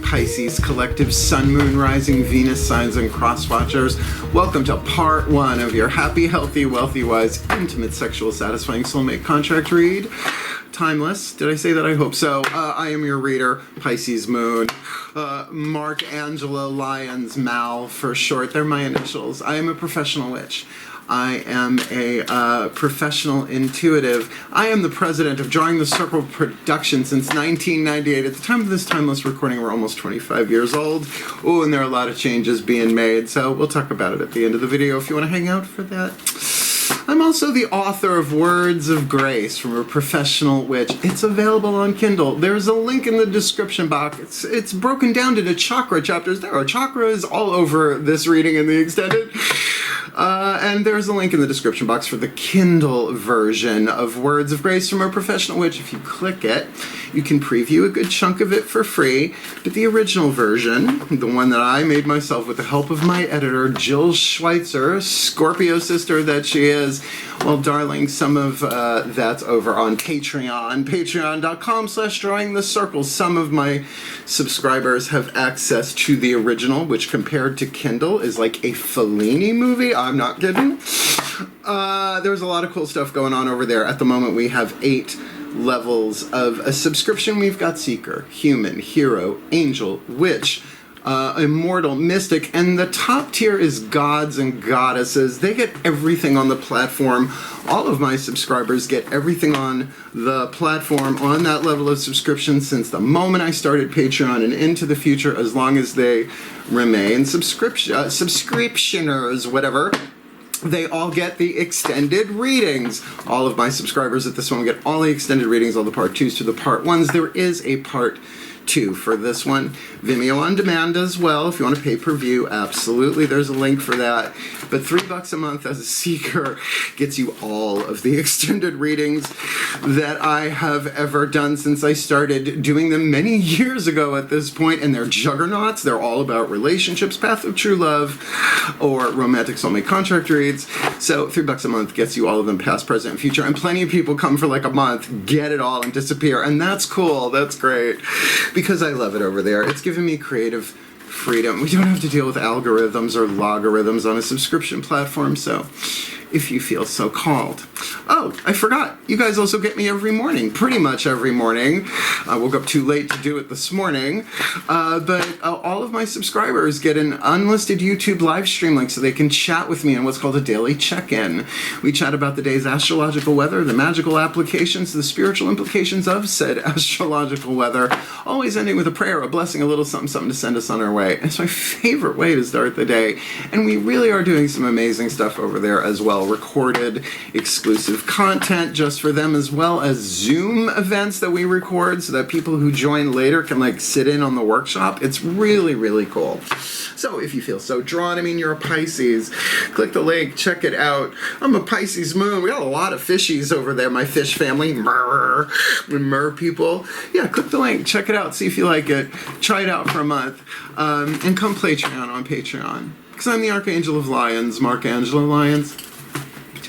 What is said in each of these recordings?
Pisces collective, Sun, Moon, Rising, Venus signs and cross watchers. Welcome to part one of your happy, healthy, wealthy, wise, intimate, sexual, satisfying soulmate contract read. Timeless. Did I say that? I hope so. I am your reader, Pisces Moon. Mark, Angelo, Lyons, Mal for short. They're my initials. I am a professional witch. I am a professional intuitive. I am the president of Drawing the Circle Production since 1998. At the time of this timeless recording, we're almost 25 years old. Oh, and there are a lot of changes being made, so we'll talk about it at the end of the video if you want to hang out for that. I'm also the author of Words of Grace from a Professional Witch. It's available on Kindle. There's a link in the description box. It's broken down into chakra chapters. There are chakras all over this reading in the extended. And there's a link in the description box for the Kindle version of Words of Grace from a Professional Witch. If you click it, you can preview a good chunk of it for free. But the original version, the one that I made myself with the help of my editor, Jill Schweitzer, Scorpio sister that she is, well, darling, some of that's over on Patreon, patreon.com/drawingthecircle. Some of my subscribers have access to the original, which compared to Kindle is like a Fellini movie. I'm not kidding. There's a lot of cool stuff going on over there. At the moment, we have 8 levels of a subscription. We've got Seeker, Human, Hero, Angel, Witch, Immortal, Mystic, and the top tier is Gods and Goddesses. They get everything on the platform. All of my subscribers get everything on the platform on that level of subscription since the moment I started Patreon and into the future, as long as they remain subscriptioners, whatever. They all get the extended readings. All of my subscribers at this one get all the extended readings, all the part 2s to the part 1s. There is a part 2 for this one. VIMEO on demand as well. If you want to pay per view, absolutely, there's a link for that. But $3 a month as a seeker gets you all of the extended readings that I have ever done since I started doing them many years ago at this point, and they're juggernauts. They're all about relationships, path of true love, or romantic soulmate contract reads. So $3 a month gets you all of them, past, present, and future. And plenty of people come for like a month, get it all, and disappear. And that's cool. That's great. Because I love it over there. It's given me creative freedom. We don't have to deal with algorithms or logarithms on a subscription platform, so if you feel so called. Oh, I forgot. You guys also get me every morning, pretty much every morning. I woke up too late to do it this morning, but all of my subscribers get an unlisted YouTube live stream link so they can chat with me in what's called a daily check-in. We chat about the day's astrological weather, the magical applications, the spiritual implications of said astrological weather, always ending with a prayer, a blessing, a little something, something to send us on our way. It's my favorite way to start the day, and we really are doing some amazing stuff over there as well. Recorded exclusive content just for them, as well as Zoom events that we record so that people who join later can like sit in on the workshop. It's really, really cool. So if you feel so drawn, I mean, you're a Pisces, click the link, check it out. I'm a Pisces Moon. We got a lot of fishies over there, my fish family, mer people. Yeah, click the link, check it out, see if you like it. Try it out for a month, and come Patreon on Patreon. Because I'm the Archangel of Lyons, Mark Angelo Lyons.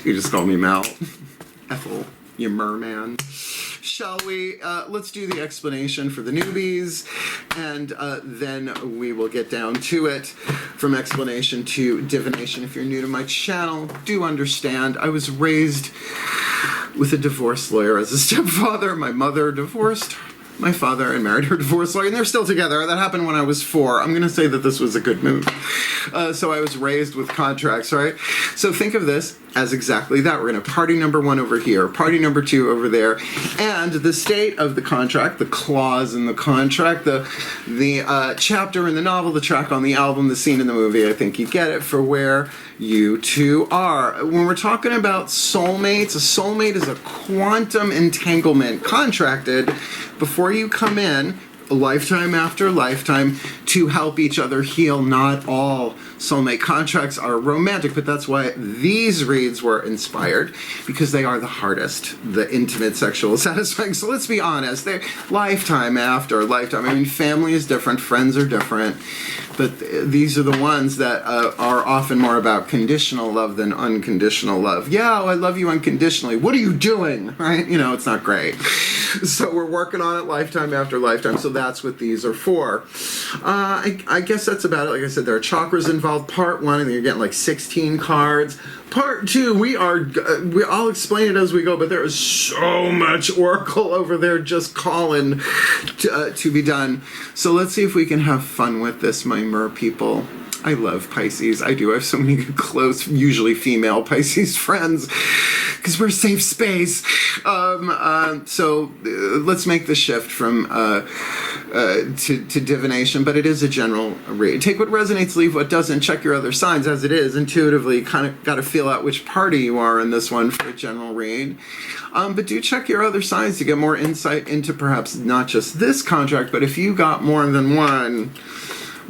You just call me Mal. Ethel, you merman. Shall we? Let's do the explanation for the newbies, and then we will get down to it. From explanation to divination. If you're new to my channel, do understand I was raised with a divorce lawyer as a stepfather. My mother divorced my father and married her divorce lawyer, and they're still together. That happened when I was 4. I'm going to say that this was a good move. So I was raised with contracts, right? So think of this as exactly that. We're going to party number 1 over here, party number 2 over there, and the state of the contract, the clause in the contract, the chapter in the novel, the track on the album, the scene in the movie. I think you get it for where you two are. When we're talking about soulmates, a soulmate is a quantum entanglement contracted before you come in, lifetime after lifetime, to help each other heal. Not all soulmate contracts are romantic, but that's why these reads were inspired, because they are the hardest, the intimate, sexual, satisfying. So let's be honest, they're lifetime after lifetime. I mean, family is different, friends are different, but these are the ones that are often more about conditional love than unconditional love. Yeah, I love you unconditionally. What are you doing? Right? You know, it's not great. So we're working on it lifetime after lifetime. So that's what these are for. I guess that's about it. Like I said, there are chakras involved. Part 1, and you're getting like 16 cards. Part 2, I'll explain it as we go, but there is so much oracle over there just calling to be done. So let's see if we can have fun with this, my mer people. I love Pisces. I do. I have so many close, usually female Pisces friends, because we're a safe space. So let's make the shift from to divination, but it is a general read. Take what resonates, leave what doesn't. Check your other signs as it is. Intuitively, kind of got to feel out which party you are in this one for a general read. But do check your other signs to get more insight into perhaps not just this contract, but if you got more than one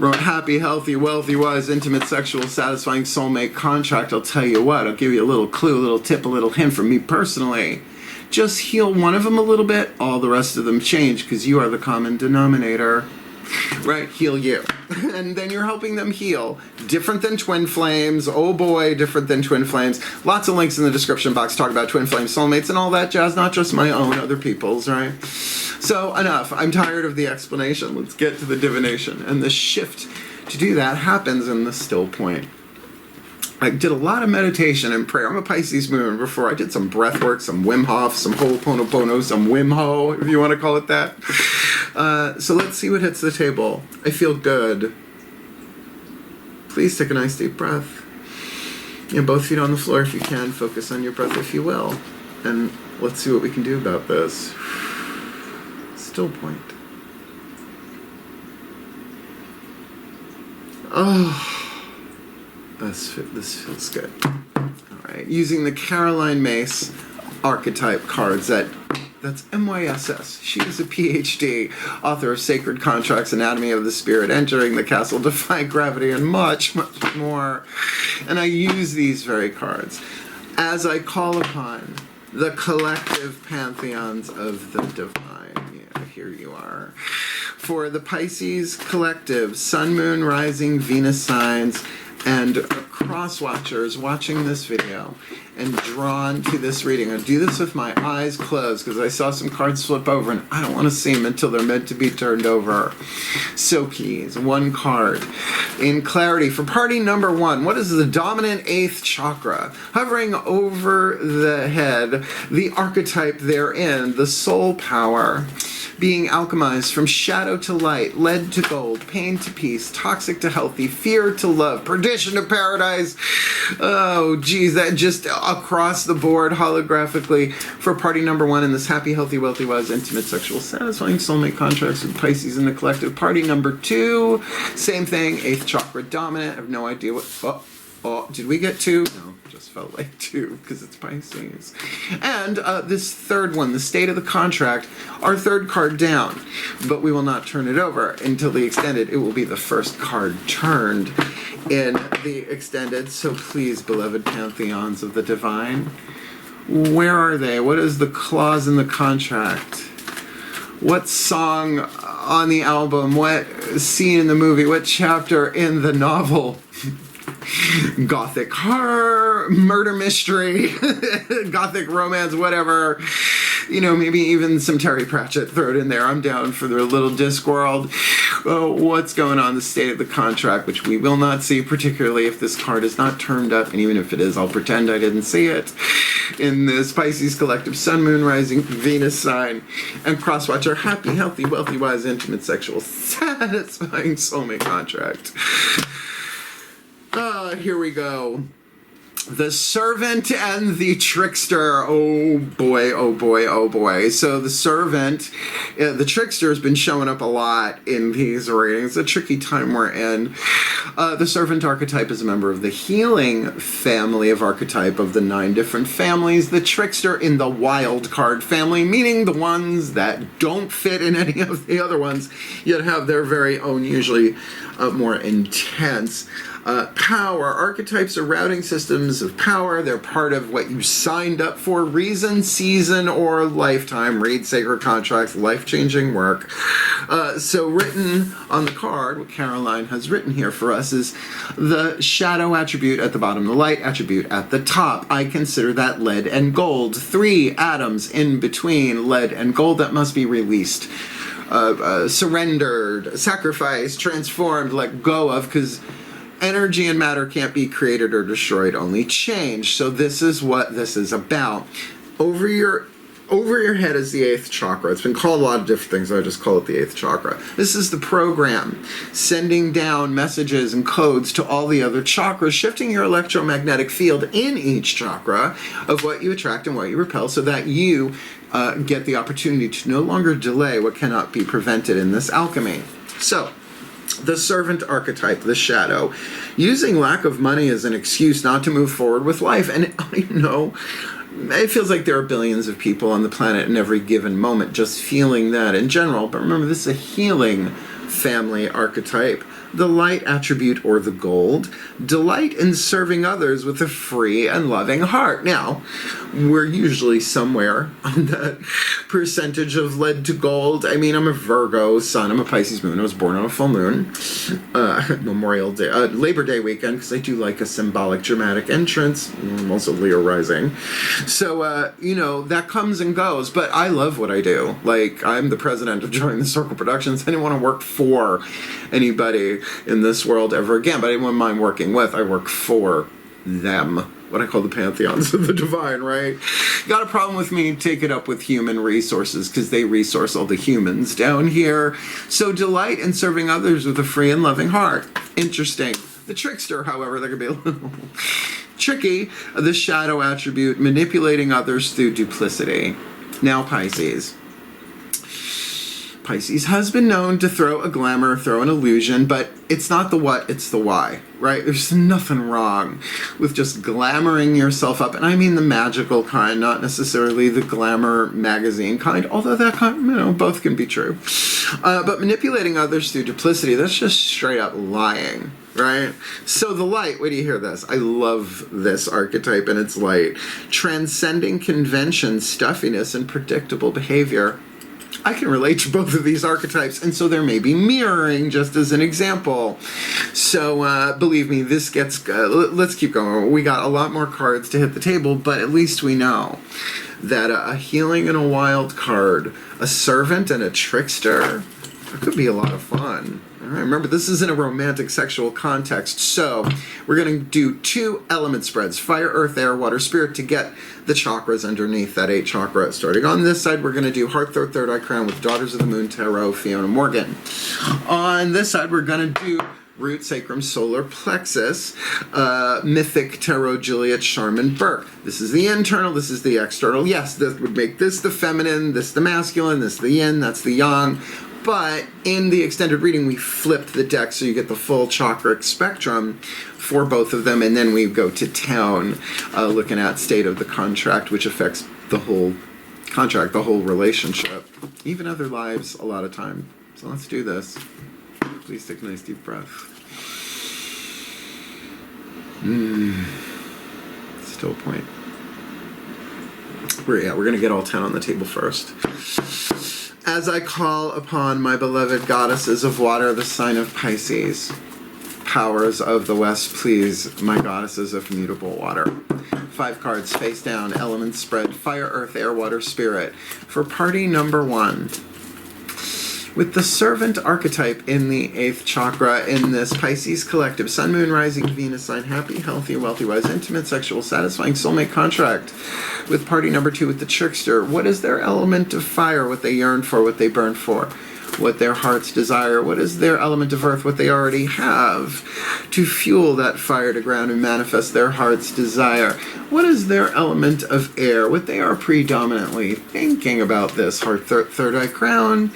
happy, healthy, wealthy, wise, intimate, sexual, satisfying soulmate contract, I'll tell you what, I'll give you a little clue, a little tip, a little hint from me personally. Just heal one of them a little bit, all the rest of them change, because you are the common denominator. Right? Heal you. And then you're helping them heal. Different than twin flames. Oh boy, different than twin flames. Lots of links in the description box talk about twin flame soulmates and all that jazz, not just my own, other people's, right? So enough. I'm tired of the explanation. Let's get to the divination. And the shift to do that happens in the still point. I did a lot of meditation and prayer. I'm a Pisces moon. Before I did some breath work, some Wim Hof, some Ho'oponopono, some Wim Ho, if you want to call it that. So let's see what hits the table. I feel good. Please take a nice deep breath. And both feet on the floor if you can. Focus on your breath if you will. And let's see what we can do about this. Still point. Oh. This feels good. All right, using the Caroline Myss archetype cards. That's MYSS. She is a PhD, author of Sacred Contracts, Anatomy of the Spirit, Entering the Castle, Defy Gravity, and much, much more. And I use these very cards as I call upon the collective pantheons of the divine. Yeah, here you are. For the Pisces collective, Sun, Moon, Rising, Venus signs, and cross watchers watching this video and drawn to this reading. I do this with my eyes closed because I saw some cards flip over and I don't want to see them until they're meant to be turned over. So please, one card in clarity for party number 1. What is the dominant 8th chakra? Hovering over the head, the archetype therein, the soul power. Being alchemized from shadow to light, lead to gold, pain to peace, toxic to healthy, fear to love, perdition to paradise. Oh, geez, that just across the board holographically for party number 1 in this happy, healthy, wealthy, wise, intimate, sexual, satisfying soulmate contracts with Pisces in the collective. Party number 2, same thing, 8th chakra dominant. I have no idea what. Oh, did we get 2? No, just felt like 2 because it's Pisces. And this third one, the state of the contract, our third card down. But we will not turn it over until the extended. It will be the first card turned in the extended. So please, beloved pantheons of the divine, where are they? What is the clause in the contract? What song on the album? What scene in the movie? What chapter in the novel? Gothic horror, murder mystery, gothic romance, whatever. You know, maybe even some Terry Pratchett, throw it in there. I'm down for the little Discworld. What's going on? The state of the contract, which we will not see, particularly if this card is not turned up. And even if it is, I'll pretend I didn't see it. In this Pisces collective, Sun, Moon, Rising, Venus sign, and Crosswatcher, happy, healthy, wealthy, wise, intimate, sexual, satisfying soulmate contract. Here we go. The Servant and the Trickster. Oh boy, oh boy, oh boy. So the Servant, the Trickster has been showing up a lot in these readings. It's a tricky time we're in. The Servant archetype is a member of the healing family of archetype of the 9 different families. The Trickster in the wild card family, meaning the ones that don't fit in any of the other ones, yet have their very own, usually more intense Power. Archetypes are routing systems of power. They're part of what you signed up for. Reason, season, or lifetime. Read sacred contracts, life-changing work. So written on the card, what Caroline has written here for us is the shadow attribute at the bottom, the light attribute at the top. I consider that lead and gold. 3 atoms in between lead and gold that must be released. Surrendered, sacrificed, transformed, let go of, because energy and matter can't be created or destroyed, only changed. So this is what this is about. Over your head is the 8th chakra. It's been called a lot of different things. I just call it the 8th chakra. This is the program, sending down messages and codes to all the other chakras, shifting your electromagnetic field in each chakra of what you attract and what you repel, so that you get the opportunity to no longer delay what cannot be prevented in this alchemy. So, the servant archetype, the shadow, using lack of money as an excuse not to move forward with life. And I know it feels like there are billions of people on the planet in every given moment just feeling that in general. But remember, this is a healing family archetype. The light attribute, or the gold, delight in serving others with a free and loving heart. Now, we're usually somewhere on that percentage of lead to gold. I mean, I'm a Virgo sun, I'm a Pisces moon, I was born on a full moon, Memorial Day, Labor Day weekend, because I do like a symbolic dramatic entrance. I'm also Leo rising. So, you know, that comes and goes, but I love what I do. Like, I'm the president of Joining the Circle Productions. I didn't want to work for anybody in this world ever again, but I didn't mind working with. I work for them, what I call the pantheons of the divine, right? Got a problem with me, take it up with human resources, because they resource all the humans down here. So delight in serving others with a free and loving heart. Interesting. The trickster, however, that could be a little tricky. The shadow attribute, manipulating others through duplicity. Now Pisces. Pisces has been known to throw a glamour, throw an illusion, but it's not the what, it's the why, right? There's nothing wrong with just glamoring yourself up, and I mean the magical kind, not necessarily the glamour magazine kind, although that kind, you know, both can be true. But manipulating others through duplicity, that's just straight up lying, right? So the light, wait till you hear this. I love this archetype and its light. Transcending convention, stuffiness, and predictable behavior. I can relate to both of these archetypes, and so there may be mirroring, just as an example. So, believe me, this gets... let's keep going. We got a lot more cards to hit the table, but at least we know that a healing and a wild card, a servant and a trickster, that could be a lot of fun. All right, remember, this is in a romantic sexual context, so we're going to do 2 element spreads, fire, earth, air, water, spirit, to get the chakras underneath that 8 chakra. Starting on this side, we're going to do heart, throat, third eye, crown with Daughters of the Moon, Tarot, Fiona Morgan. On this side, we're going to do root, sacrum, solar plexus, mythic, tarot, Juliet, Charmin, Burke. This is the internal, this is the external. Yes, this would make this the feminine, this the masculine, this the yin, that's the yang. But in the extended reading, we flipped the deck so you get the full chakra spectrum for both of them, and then we go to town, looking at state of the contract, which affects the whole contract, the whole relationship, even other lives a lot of time. So let's do this. Please take a nice deep breath. Still point. We're going to get all 10 on the table first. As I call upon my beloved goddesses of water, the sign of Pisces, powers of the West, please, my goddesses of mutable water. 5 cards, face down, elements spread, fire, earth, air, water, spirit. For party number 1, with the servant archetype in the 8th chakra in this Pisces collective, Sun, Moon, Rising, Venus sign, happy, healthy, wealthy, wise, intimate, sexual, satisfying, soulmate contract. With party number 2 with the trickster, what is their element of fire, what they yearn for, what they burn for, what their hearts desire, what is their element of earth, what they already have to fuel that fire to ground and manifest their heart's desire, what is their element of air, what they are predominantly thinking about this, heart, third eye, crown,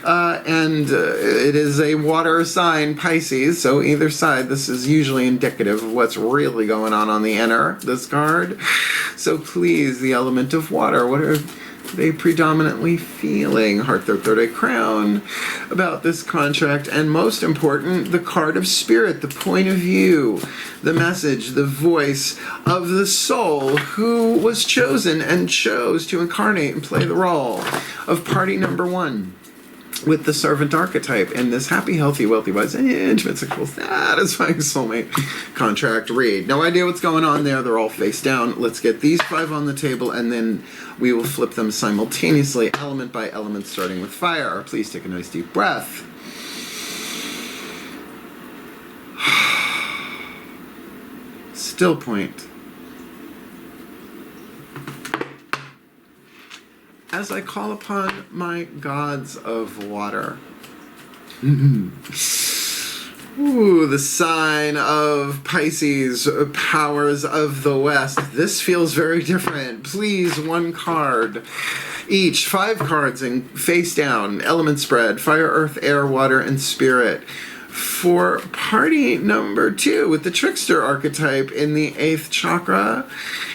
and it is a water sign, Pisces, so either side, this is usually indicative of what's really going on the inner, this card. So please, the element of water, what are they predominantly feeling? Heart, third eye, crown about this contract. And most important, the card of spirit, the point of view, the message, the voice of the soul who was chosen and chose to incarnate and play the role of party number one with the servant archetype in this happy, healthy, wealthy, wise, intimate, sexual, satisfying soulmate contract read. No idea what's going on there. They're all face down. Let's get these 5 on the table, and then we will flip them simultaneously, element by element, starting with fire. Please take a nice deep breath. Still point. As I call upon my gods of water. Ooh, the sign of Pisces, powers of the West. This feels very different. Please, 1 card each. 5 cards in face down, element spread, fire, earth, air, water, and spirit. For party number 2 with the Trickster archetype in the 8th chakra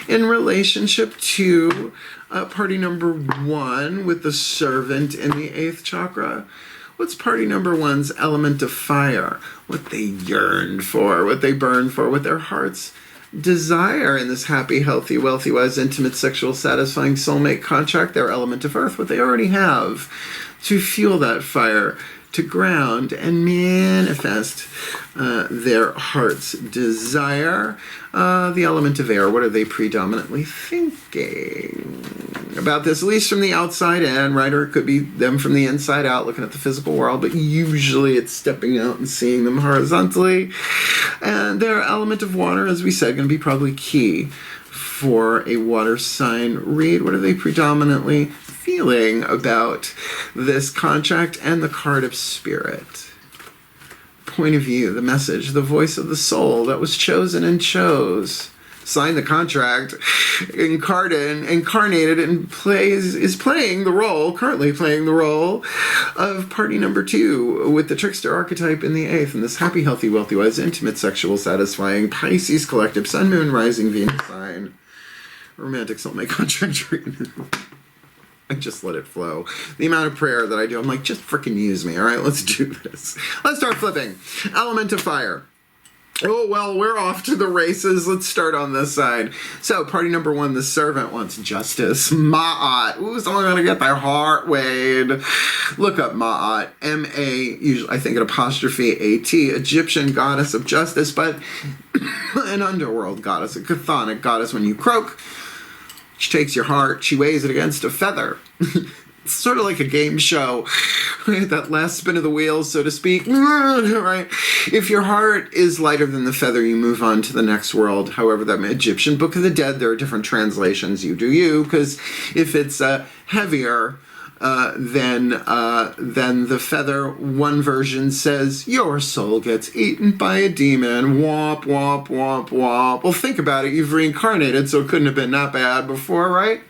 in relationship to party number 1 with the servant in the 8th chakra. What's party number 1's element of fire? What they yearned for, what they burned for, what their hearts desire in this happy, healthy, wealthy, wise, intimate, sexual, satisfying soulmate contract. Their element of earth, what they already have to fuel that fire, to ground and manifest their heart's desire. The element of air, what are they predominantly thinking about this, at least from the outside in, right? Or it could be them from the inside out, looking at the physical world, but usually it's stepping out and seeing them horizontally. And their element of water, as we said, going to be probably key for a water sign read. What are they predominantly feeling about this contract? And the card of spirit, point of view, the message, the voice of the soul that was chosen and chose, signed the contract, incarnated, and is playing the role, currently playing the role of party number 2 with the Trickster archetype in the 8th, and this happy, healthy, wealthy, wise, intimate, sexual, satisfying Pisces collective, sun, moon, rising, Venus sign, romantic soulmate contract read. I just let it flow. The amount of prayer that I do, I'm like, just freaking use me, all right? Let's do this. Let's start flipping. Element of fire. Oh, well, we're off to the races. Let's start on this side. So, party number 1, the servant wants justice. Ma'at. Ooh, someone gonna get their heart weighed. Look up Ma'at. M-A, usually, I think an apostrophe A-T, Egyptian goddess of justice, but an underworld goddess, a chthonic goddess. When you croak, she takes your heart, she weighs it against a feather. It's sort of like a game show, right? That last spin of the wheel, so to speak, right? If your heart is lighter than the feather, you move on to the next world. However, that Egyptian Book of the Dead, there are different translations. You do you, because if it's heavier than the feather, one version says your soul gets eaten by a demon. Womp, womp, womp, womp. Well, think about it. You've reincarnated, so it couldn't have been that bad before, right?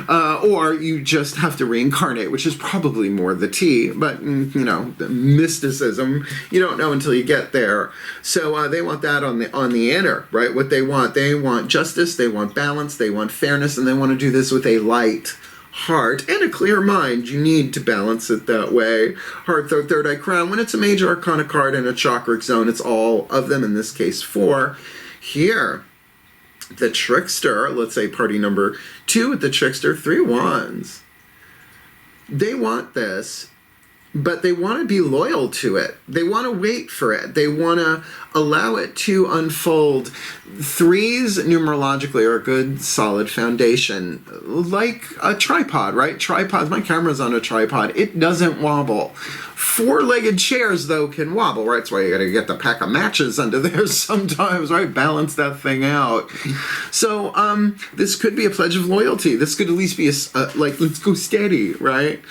Or you just have to reincarnate, which is probably more the T. But, you know, the mysticism, you don't know until you get there. So they want that on the inner, right? What they want justice, they want balance, they want fairness, and they want to do this with a light heart and a clear mind. You need to balance it that way. Heart, third eye, crown. When it's a major arcana card in a chakric zone, it's all of them, in this case 4. Here, the Trickster, let's say party number 2 with the Trickster, 3 wands. They want this, but they want to be loyal to it. They want to wait for it. They want to allow it to unfold. 3s numerologically are a good solid foundation, like a tripod, right? Tripods, my camera's on a tripod. It doesn't wobble. 4-legged chairs, though, can wobble, right? That's why you got to get the pack of matches under there sometimes, right? Balance that thing out. So this could be a pledge of loyalty. This could at least be like, let's go steady, right?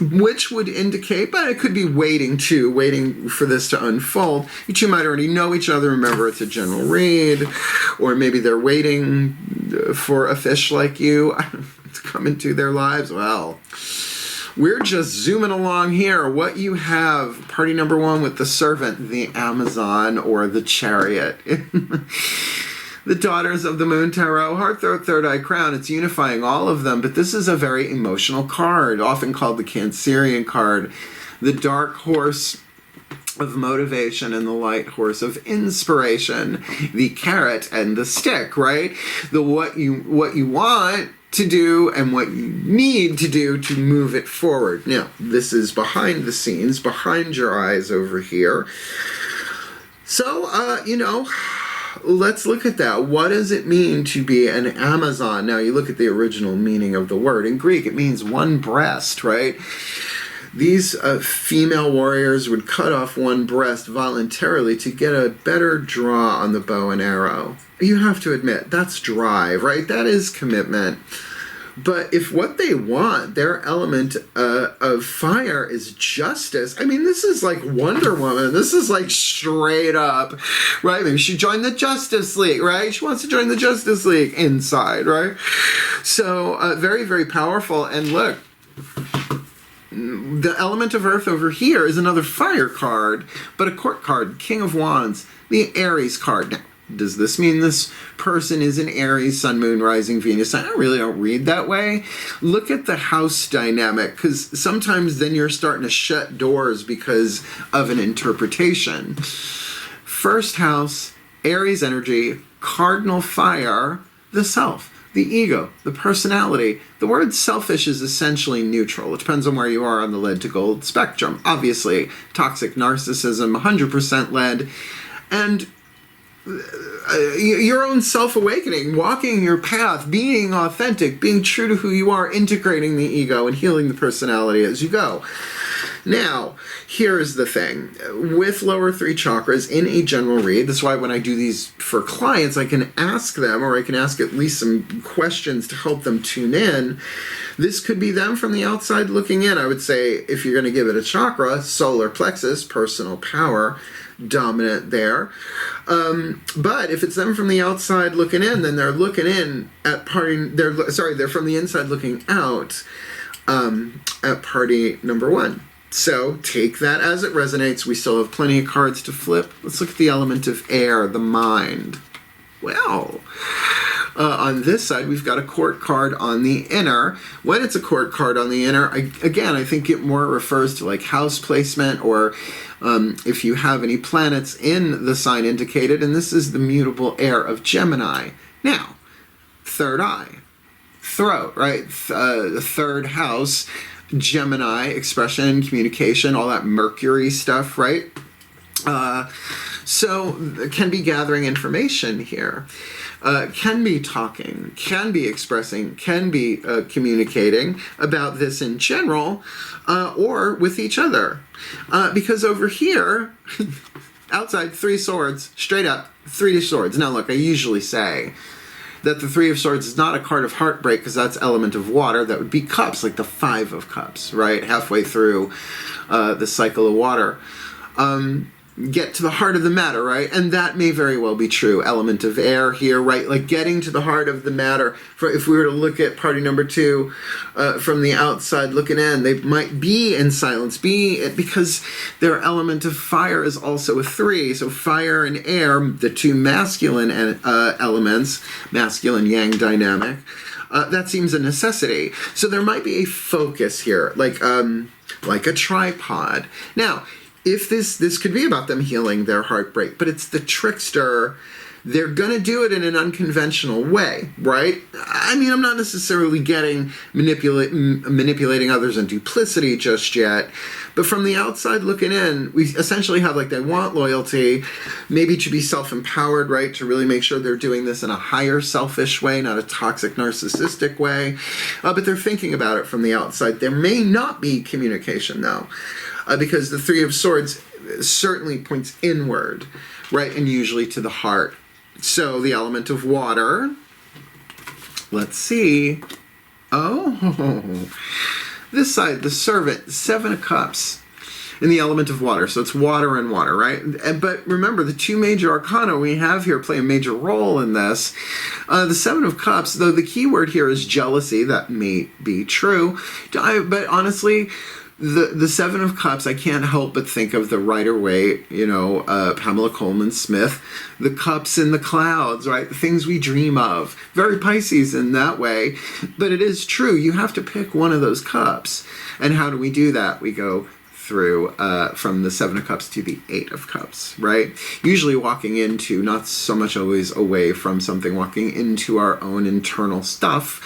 Which would indicate, but it could be waiting for this to unfold. You two might already know each other. Remember, it's a general read, or maybe they're waiting for a fish like you to come into their lives. Well, we're just zooming along here. What you have, party number 1 with the servant, the Amazon, or the chariot. The Daughters of the Moon Tarot, Heart, Throat, Third Eye, Crown. It's unifying all of them, but this is a very emotional card, often called the Cancerian card. The Dark Horse of motivation and the Light Horse of inspiration. The carrot and the stick, right? The what you want to do and what you need to do to move it forward. Now, this is behind the scenes, behind your eyes over here. So, you know, let's look at that. What does it mean to be an Amazon? Now, you look at the original meaning of the word. In Greek, it means one breast, right? These female warriors would cut off one breast voluntarily to get a better draw on the bow and arrow. You have to admit, that's drive, right? That is commitment. But if what they want, their element of fire is justice, I mean, this is like Wonder Woman. This is like straight up, right? Maybe she joined the Justice League, right? She wants to join the Justice League inside, right? So very, very powerful. And look, the element of earth over here is another fire card, but a court card, King of Wands, the Aries card. Now, does this mean this person is an Aries, Sun, Moon, Rising, Venus? I really don't read that way. Look at the house dynamic, because sometimes then you're starting to shut doors because of an interpretation. First house, Aries energy, cardinal fire, the self, the ego, the personality. The word selfish is essentially neutral. It depends on where you are on the lead to gold spectrum. Obviously, toxic narcissism, 100% lead. And your own self-awakening, walking your path, being authentic, being true to who you are, integrating the ego and healing the personality as you go. Now, here's the thing. With lower three chakras in a general read, that's why when I do these for clients, I can ask them, or I can ask at least some questions to help them tune in. This could be them from the outside looking in. I would say, if you're going to give it a chakra, solar plexus, personal power, dominant there. But if it's them from the outside looking in, then they're looking in at party, they're from the inside looking out at party number one. So take that as it resonates. We still have plenty of cards to flip. Let's look at the element of air, the mind. Well, on this side, we've got a court card on the inner. When it's a court card on the inner, I think it more refers to like house placement, or if you have any planets in the sign indicated, and this is the mutable air of Gemini. Now, third eye, throat, right? The third house, Gemini, expression, communication, all that Mercury stuff, right? So can be gathering information here, can be talking, can be expressing, can be communicating about this in general, or with each other. Because over here, outside, 3 swords, straight up, 3 swords. Now look, I usually say that the 3 of Swords is not a card of heartbreak, because that's element of water. That would be cups, like the 5 of Cups, right? Halfway through the cycle of water. Get to the heart of the matter, right? And that may very well be true. Element of air here, right? Like getting to the heart of the matter. If we were to look at party number 2 from the outside looking in, they might be in silence, because their element of fire is also a 3. So fire and air, the 2 masculine elements, masculine yang dynamic, that seems a necessity. So there might be a focus here, like a tripod. Now, if this could be about them healing their heartbreak, but it's the trickster. They're going to do it in an unconventional way, right? I mean, I'm not necessarily getting manipulating others and duplicity just yet, but from the outside looking in, we essentially have like they want loyalty, maybe to be self-empowered, right? To really make sure they're doing this in a higher selfish way, not a toxic narcissistic way, but they're thinking about it from the outside. There may not be communication though, because the 3 of Swords certainly points inward, right? And usually to the heart. So the element of water, let's see. Oh, this side, the servant, 7 of Cups in the element of water. So it's water and water, right? But remember, the 2 major arcana we have here play a major role in this. The 7 of Cups, though the key word here is jealousy, that may be true. But honestly, the Seven of Cups, I can't help but think of the Rider-Waite, Pamela Coleman Smith, the cups in the clouds, right? The things we dream of. Very Pisces in that way. But it is true. You have to pick one of those cups. And how do we do that? We go through from the Seven of Cups to the Eight of Cups, right? Usually walking into, not so much always away from something, walking into our own internal stuff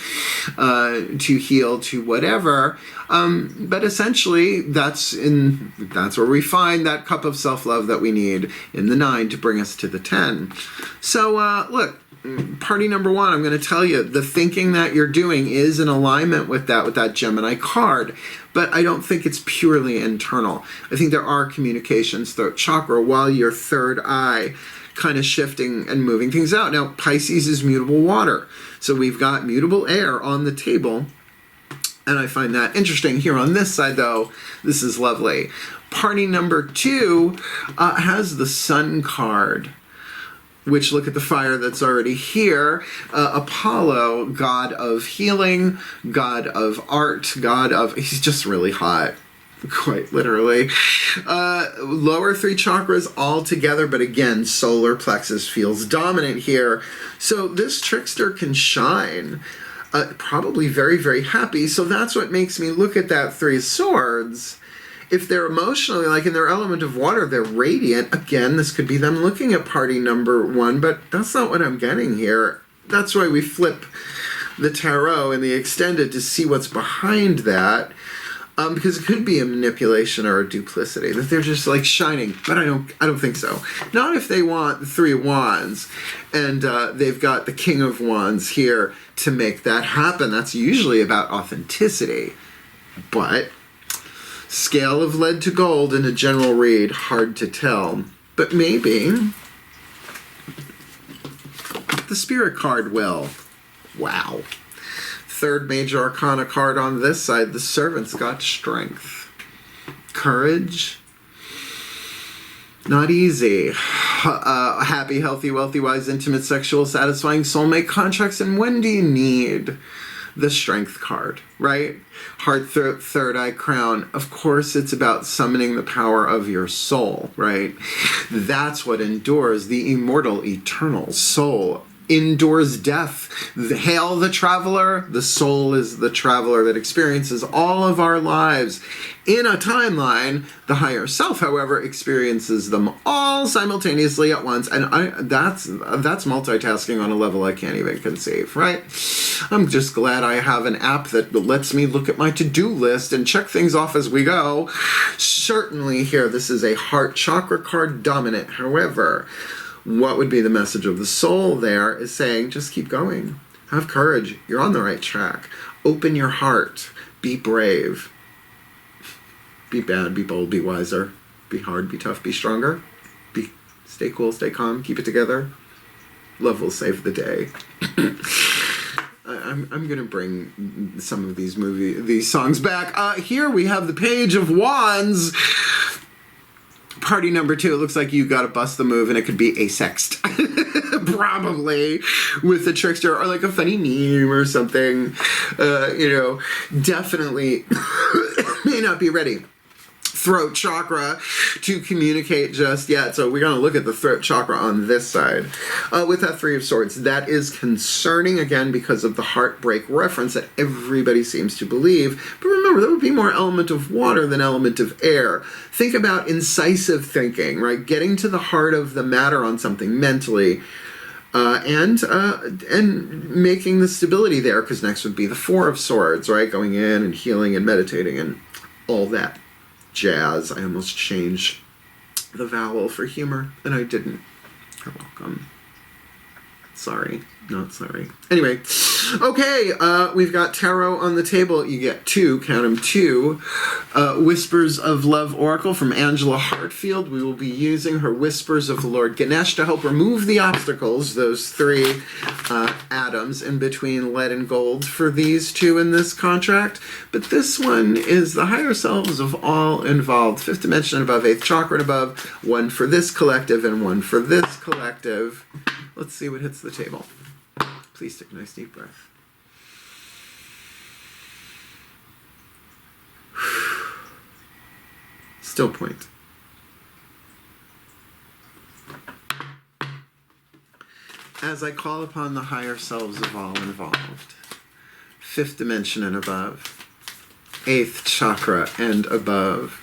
to heal, to whatever. But essentially, that's where we find that cup of self-love that we need in the 9 to bring us to the 10. So look, party number 1, I'm going to tell you, the thinking that you're doing is in alignment with that Gemini card, but I don't think it's purely internal. I think there are communications, throat chakra, while your third eye kind of shifting and moving things out. Now, Pisces is mutable water, so we've got mutable air on the table, and I find that interesting. Here on this side, though, this is lovely. Party number 2 has the Sun card, which, look at the fire that's already here. Apollo, god of healing, god of art, he's just really hot, quite literally. Lower 3 chakras all together, but again, solar plexus feels dominant here. So this trickster can shine. Probably very, very happy. So that's what makes me look at that 3 of Swords. If they're emotionally, like in their element of water, they're radiant. Again, this could be them looking at party number 1, but that's not what I'm getting here. That's why we flip the tarot in the extended to see what's behind that. Because it could be a manipulation or a duplicity, that they're just like shining, but I don't think so. Not if they want the 3 of Wands, and they've got the King of Wands here to make that happen. That's usually about authenticity, but scale of lead to gold in a general read, hard to tell. But maybe the Spirit card will. Wow. Third major arcana card on this side, the Servant's got strength. Courage. Not easy. Happy, healthy, wealthy, wise, intimate, sexual, satisfying, soulmate contracts. And when do you need the Strength card, right? Heart, throat, third eye, crown. Of course, it's about summoning the power of your soul, right? That's what endures. The immortal, eternal soul endures death. Hail the traveler. The soul is the traveler that experiences all of our lives in a timeline. The higher self, however, experiences them all simultaneously at once, and that's multitasking on a level I can't even conceive, right? I'm just glad I have an app that lets me look at my to-do list and check things off as we go. Certainly here, this is a heart chakra card dominant. However, what would be the message of the soul there is saying, just keep going. Have courage. You're on the right track. Open your heart. Be brave. Be bad, be bold, be wiser. Be hard, be tough, be stronger. Stay cool, stay calm, keep it together. Love will save the day. I'm gonna bring some of these songs back. Here we have the Page of Wands. Party number 2, it looks like you gotta bust the move, and it could be a sext. Probably with the Trickster, or like a funny meme or something. Definitely may not be ready. Throat chakra to communicate just yet. So we're going to look at the throat chakra on this side. With that 3 of Swords, that is concerning, again, because of the heartbreak reference that everybody seems to believe. But remember, that would be more element of water than element of air. Think about incisive thinking, right? Getting to the heart of the matter on something mentally, and making the stability there, because next would be the 4 of Swords, right? Going in and healing and meditating and all that jazz. I almost changed the vowel for humor, and I didn't. You're welcome. Sorry. Not sorry. Anyway, okay, we've got tarot on the table. You get 2, count them 2, Whispers of Love Oracle from Angelo Hartfield. We will be using her Whispers of the Lord Ganesh to help remove the obstacles, those 3 atoms in between lead and gold for these 2 in this contract. But this one is the higher selves of all involved. 5th dimension and above, 8th chakra and above. 1 for this collective and 1 for this collective. Let's see what hits the table. Please take a nice deep breath. Still point. As I call upon the higher selves of all involved, 5th dimension and above, 8th chakra and above,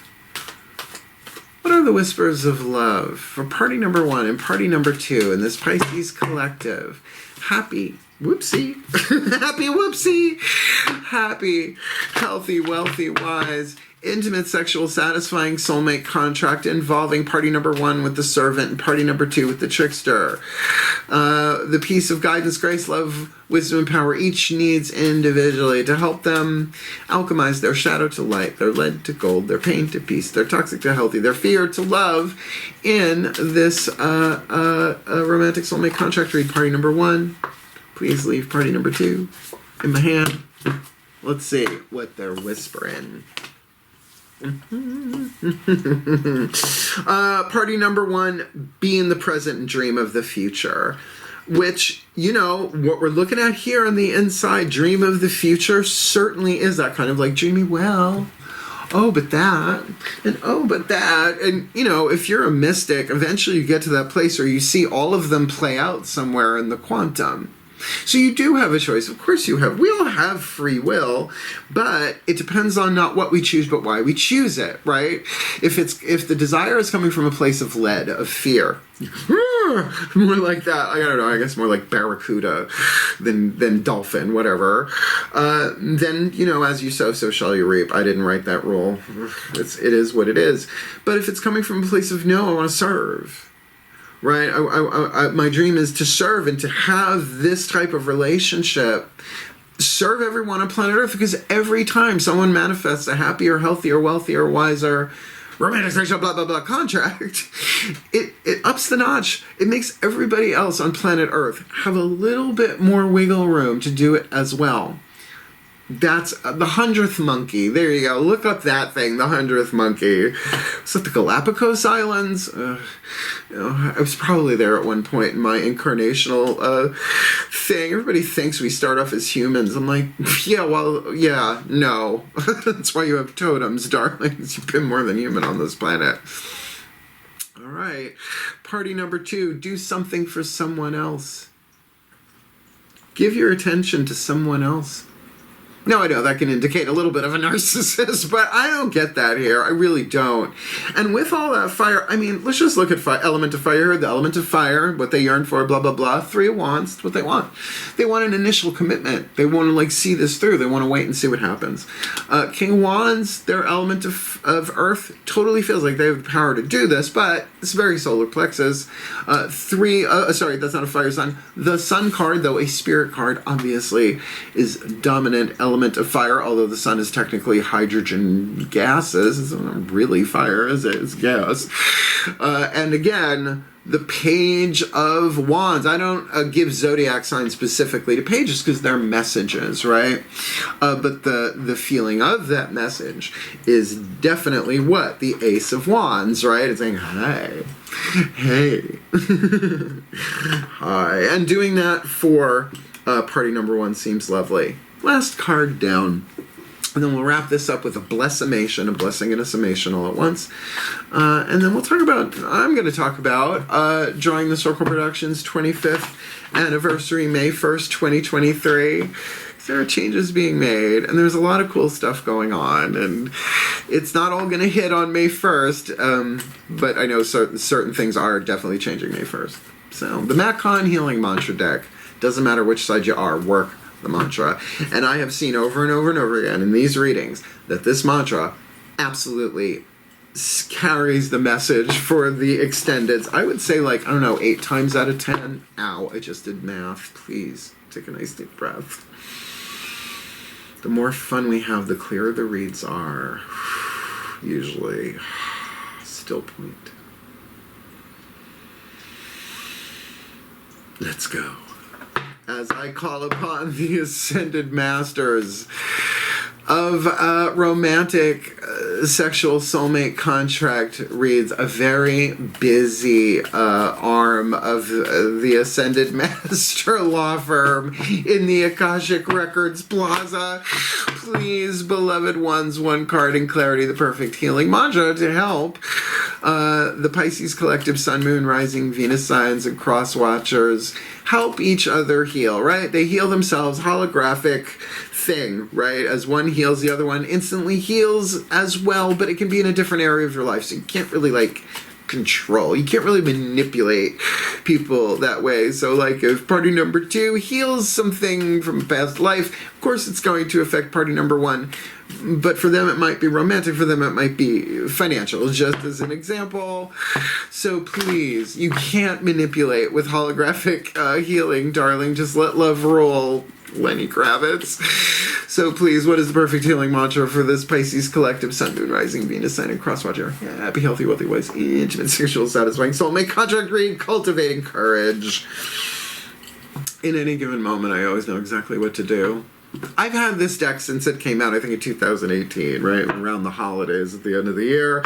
what are the whispers of love for party number 1 and party number 2 in this Pisces collective? Happy, whoopsie, happy, whoopsie, happy, healthy, wealthy, wise, intimate, sexual, satisfying soulmate contract involving party number 1 with the servant and party number 2 with the trickster. The piece of guidance, grace, love, wisdom, and power each needs individually to help them alchemize their shadow to light, their lead to gold, their pain to peace, their toxic to healthy, their fear to love in this romantic soulmate contract read. Party number 1, please leave party number 2 in my hand. Let's see what they're whispering. Party number 1, be in the present and dream of the future. Which, you know, what we're looking at here on the inside, dream of the future, certainly is that kind of like dreamy, well, oh, but that, and oh, but that. And, you know, if you're a mystic, eventually you get to that place where you see all of them play out somewhere in the quantum. So you do have a choice. Of course you have. We all have free will, but it depends on not what we choose, but why we choose it, right? If the desire is coming from a place of lead, of fear, more like that, I don't know, I guess more like barracuda than dolphin, whatever, then, you know, as you sow, so shall you reap. I didn't write that rule. It is what it is. But if it's coming from a place of, no, I want to serve, right? My dream is to serve and to have this type of relationship. Serve everyone on planet Earth, because every time someone manifests a happier, healthier, wealthier, wiser, romantic, sexual, blah, blah, blah contract, it ups the notch. It makes everybody else on planet Earth have a little bit more wiggle room to do it as well. That's the 100th monkey. There you go. Look up that thing, the 100th monkey. Is that the Galapagos Islands? You know, I was probably there at one point in my incarnational thing. Everybody thinks we start off as humans. I'm like, yeah, well, yeah, no. That's why you have totems, darlings. You've been more than human on this planet. All right. Party number 2, do something for someone else. Give your attention to someone else. Now, I know that can indicate a little bit of a narcissist, but I don't get that here. I really don't. And with all that fire, I mean, let's just look at element of fire. The element of fire, what they yearn for, blah, blah, blah. 3 of Wands, what they want. They want an initial commitment. They want to, like, see this through. They want to wait and see what happens. King of Wands, their element of earth, totally feels like they have the power to do this, but it's very solar plexus. Sorry, that's not a fire sign. The sun card, though a spirit card, obviously, is dominant element of fire, although the sun is technically hydrogen gases. It's not really fire, is it? It's gas. And again, the Page of Wands. I don't give zodiac signs specifically to pages because they're messages, right? But the feeling of that message is definitely what? The Ace of Wands, right? It's saying, hi. Hey. Hi. And doing that for party number 1 seems lovely. Last card down. And then we'll wrap this up with a blessimation, a blessing and a summation all at once. And then we'll talk about, I'm going to talk about Drawing the Circle Productions 25th anniversary, May 1st, 2023. There are changes being made, and there's a lot of cool stuff going on, and it's not all going to hit on May 1st, but I know certain things are definitely changing May 1st. So, the Macon Healing Mantra deck, doesn't matter which side you are, work the mantra. And I have seen over and over and over again in these readings that this mantra absolutely carries the message for the extendeds. I would say, like, I don't know, 8 times out of 10. Ow, I just did math. Please take a nice deep breath. The more fun we have, the clearer the reads are. Usually. Still point. Let's go. As I call upon the Ascended Masters of romantic sexual soulmate contract reads a very busy arm of the Ascended Master law firm in the Akashic Records Plaza. Please, beloved ones, one card in clarity, the perfect healing mantra to help the Pisces collective Sun, Moon, Rising, Venus signs, and cross watchers help each other heal, right? They heal themselves, holographic thing, right? As one heals, the other one instantly heals as well, but it can be in a different area of your life, so you can't really, like, control. You can't really manipulate people that way. So, like, if party number 2 heals something from a past life, of course it's going to affect party number 1. But for them it might be romantic, for them it might be financial, just as an example. So please, you can't manipulate with holographic healing, darling. Just let love roll, Lenny Kravitz. So please, what is the perfect healing mantra for this Pisces collective Sun, Moon, Rising, Venus sign, and cross watcher? Happy, healthy, wealthy, wise, intimate, sexual, satisfying soulmate contract read, cultivating courage. In any given moment, I always know exactly what to do. I've had this deck since it came out, I think in 2018, right? Around the holidays at the end of the year.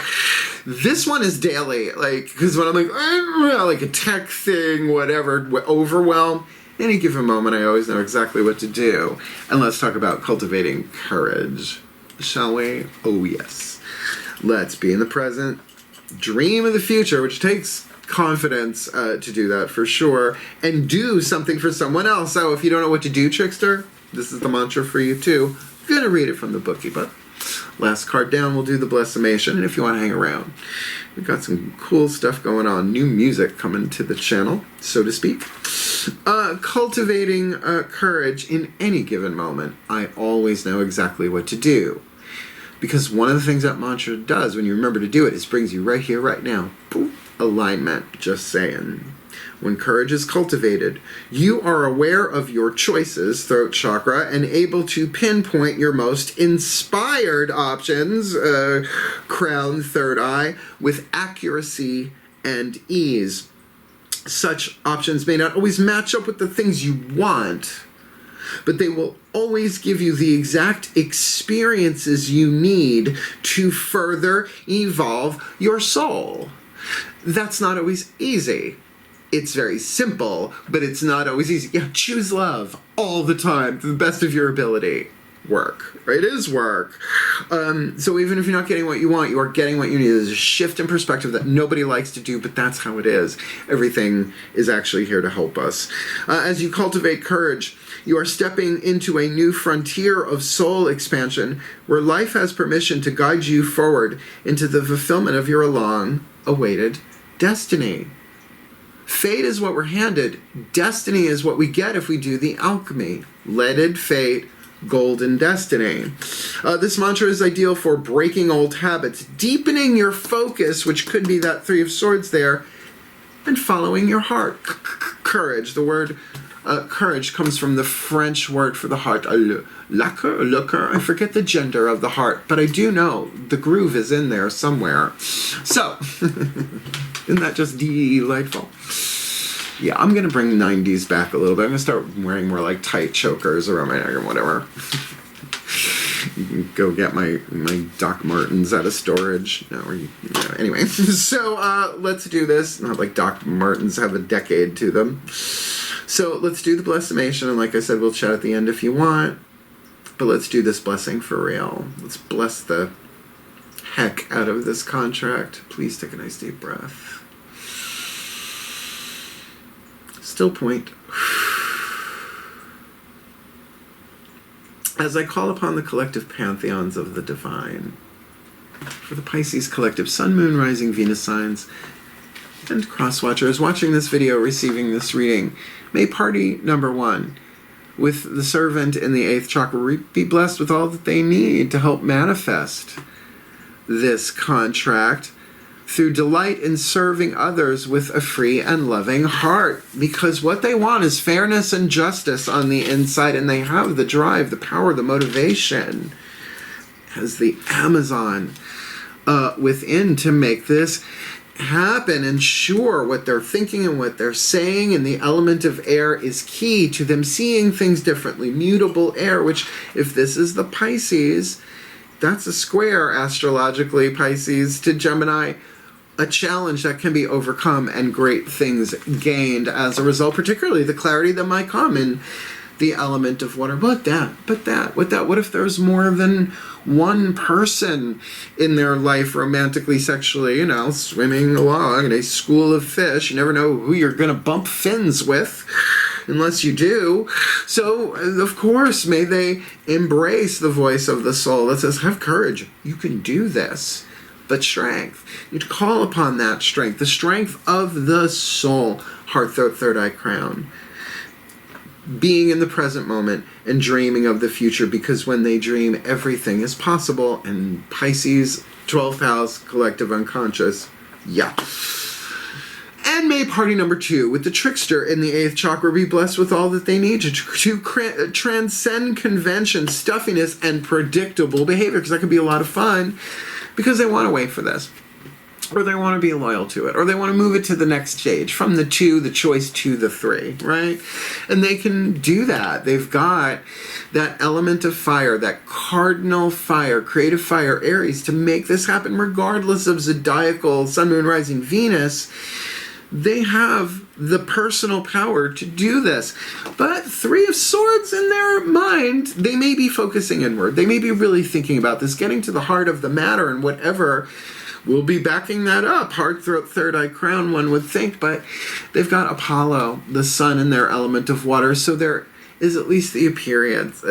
This one is daily, like, because when I'm like a tech thing, whatever, overwhelm, any given moment, I always know exactly what to do. And let's talk about cultivating courage, shall we? Oh, yes. Let's be in the present, dream of the future, which takes confidence to do that for sure, and do something for someone else. So if you don't know what to do, Trickster, this is the mantra for you too. I'm going to read it from the bookie, but last card down, we'll do the blessimation. And if you want to hang around, we've got some cool stuff going on. New music coming to the channel, so to speak. Cultivating courage in any given moment. I always know exactly what to do. Because one of the things that mantra does when you remember to do it is brings you right here, right now. Poof, alignment, just saying. When courage is cultivated, you are aware of your choices, throat chakra, and able to pinpoint your most inspired options, crown, third eye, with accuracy and ease. Such options may not always match up with the things you want, but they will always give you the exact experiences you need to further evolve your soul. That's not always easy. It's very simple, but it's not always easy. Yeah, choose love all the time to the best of your ability. Work. It is work. So even if you're not getting what you want, you are getting what you need. There's a shift in perspective that nobody likes to do, but that's how it is. Everything is actually here to help us. As you cultivate courage, you are stepping into a new frontier of soul expansion where life has permission to guide you forward into the fulfillment of your long-awaited destiny. Fate is what we're handed. Destiny is what we get if we do the alchemy. Leaded fate, golden destiny. This mantra is ideal for breaking old habits, deepening your focus, which could be that 3 of Swords there, and following your heart. Courage. The word courage comes from the French word for the heart. Lacquer. I forget the gender of the heart, but I do know the groove is in there somewhere. So, isn't that just delightful? Yeah, I'm going to bring 90s back a little bit. I'm going to start wearing more like tight chokers around my neck or whatever. You can go get my Doc Martens out of storage. No, anyway. So let's do this. Not like Doc Martens have a decade to them. So let's do the blessimation. And like I said, we'll chat at the end if you want. But let's do this blessing for real. Let's bless the heck out of this contract. Please take a nice deep breath. Still point. As I call upon the collective pantheons of the divine, for the Pisces collective Sun, Moon, Rising, Venus signs, and cross-watchers watching this video, receiving this reading, may party number 1 with the servant in the 8th chakra be blessed with all that they need to help manifest this contract through delight in serving others with a free and loving heart. Because what they want is fairness and justice on the inside, and they have the drive, the power, the motivation as the Amazon within to make this happen. And sure, what they're thinking and what they're saying and the element of air is key to them seeing things differently. Mutable air, which if this is the Pisces, That's a square astrologically, Pisces, to Gemini. A challenge that can be overcome and great things gained as a result, particularly the clarity that might come in the element of water. What if there's more than one person in their life, romantically, sexually, you know, swimming along in a school of fish? You never know who you're going to bump fins with, unless you do. So, of course, may they embrace the voice of the soul that says, have courage, you can do this. But strength, you call upon that strength, the strength of the soul, heart, throat, third eye, crown. Being in the present moment and dreaming of the future, because when they dream, everything is possible. And Pisces, 12th house, collective unconscious, yeah. And may party number 2 with the Trickster in the 8th chakra be blessed with all that they need to transcend convention, stuffiness, and predictable behavior, because that could be a lot of fun, because they want to wait for this, or they want to be loyal to it, or they want to move it to the next stage, from the 2, the choice, to the 3, right? And they can do that. They've got that element of fire, that cardinal fire, creative fire, Aries, to make this happen, regardless of zodiacal sun, moon, rising, Venus. They have the personal power to do this. But 3 of Swords in their mind, they may be focusing inward. They may be really thinking about this, getting to the heart of the matter, and whatever will be backing that up. Heart, throat, third eye, crown, one would think. But they've got Apollo, the sun, in their element of water. So there is at least the appearance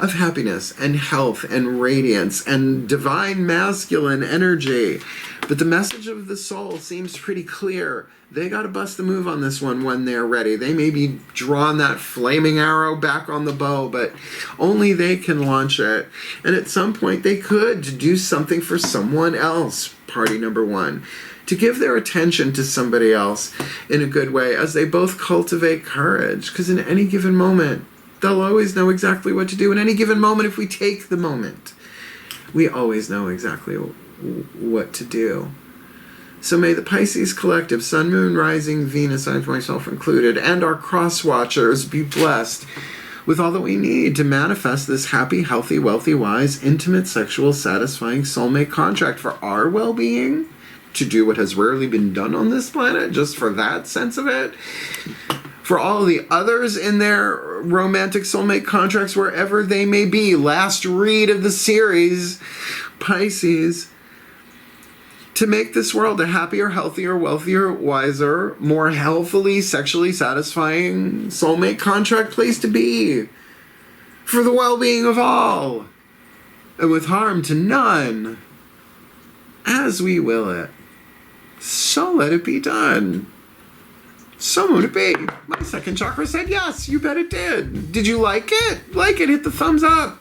of happiness and health and radiance and divine masculine energy. But the message of the soul seems pretty clear. They got to bust the move on this one when they're ready. They may be drawing that flaming arrow back on the bow, but only they can launch it. And at some point they could do something for someone else, party number 1, to give their attention to somebody else in a good way as they both cultivate courage. Because in any given moment, they'll always know exactly what to do. In any given moment, if we take the moment, we always know exactly what to do. So may the Pisces collective, sun, moon, rising, Venus, I myself included, and our cross watchers be blessed with all that we need to manifest this happy, healthy, wealthy, wise, intimate, sexual, satisfying soulmate contract for our well-being, to do what has rarely been done on this planet, just for that sense of it. For all the others in their romantic soulmate contracts, wherever they may be. Last read of the series, Pisces. To make this world a happier, healthier, wealthier, wiser, more healthily, sexually satisfying soulmate contract place to be. For the well-being of all. And with harm to none. As we will it. So let it be done. So would it be. My second chakra said yes, you bet it did. Did you like it? Like it, hit the thumbs up.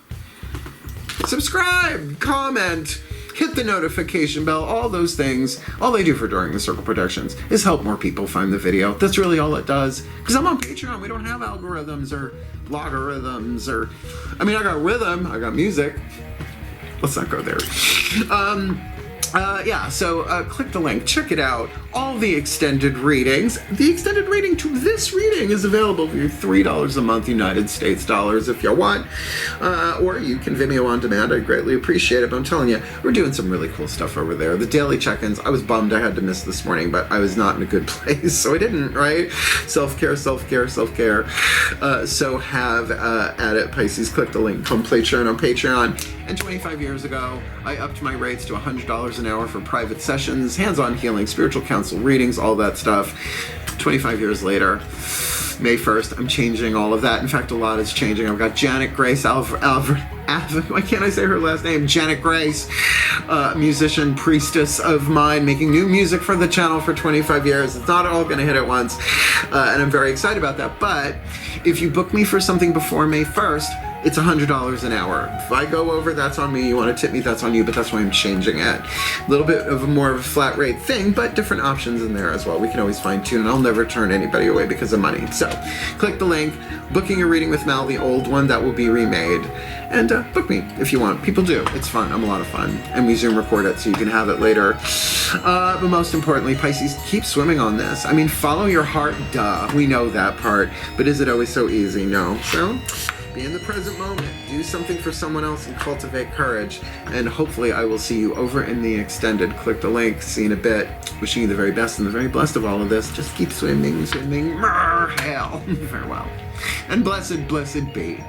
Subscribe, comment, hit the notification bell, all those things. All they do for During the Circle Productions is help more people find the video. That's really all it does. Because I'm on Patreon, we don't have algorithms or logarithms or... I mean, I got rhythm, I got music. Let's not go there. So click the link, check it out. All the extended readings. The extended reading to this reading is available for you $3 a month, United States dollars, if you want. Or you can Vimeo on demand. I greatly appreciate it. But I'm telling you, we're doing some really cool stuff over there. The daily check-ins, I was bummed I had to miss this morning, but I was not in a good place, so I didn't, right? Self-care, self-care, self-care. So have at it, Pisces. Click the link. Come play Sharon on Patreon. And 25 years ago, I upped my rates to $100 an hour for private sessions, hands-on healing, spiritual counsel, readings, all that stuff. 25 years later, May 1st, I'm changing all of that. In fact, a lot is changing. I've got Janet Grace why can't I say her last name? Janet Grace, musician, priestess of mine, making new music for the channel for 25 years. It's not all going to hit at once, and I'm very excited about that. But if you book me for something before May 1st, it's $100 an hour. If I go over, that's on me. You want to tip me, that's on you, but that's why I'm changing it. A little bit of a more of a flat rate thing, but different options in there as well. We can always fine tune, and I'll never turn anybody away because of money. So click the link, booking a reading with Mal, the old one that will be remade, and book me if you want. People do. It's fun. I'm a lot of fun. And we Zoom record it so you can have it later. But most importantly, Pisces, keep swimming on this. I mean, follow your heart, duh. We know that part. But is it always so easy? No. So Be in the present moment. Do something for someone else and cultivate courage. And hopefully I will see you over in the extended. Click the link. See you in a bit. Wishing you the very best and the very blessed of all of this. Just keep swimming, swimming. Hail. Farewell. And blessed, blessed be.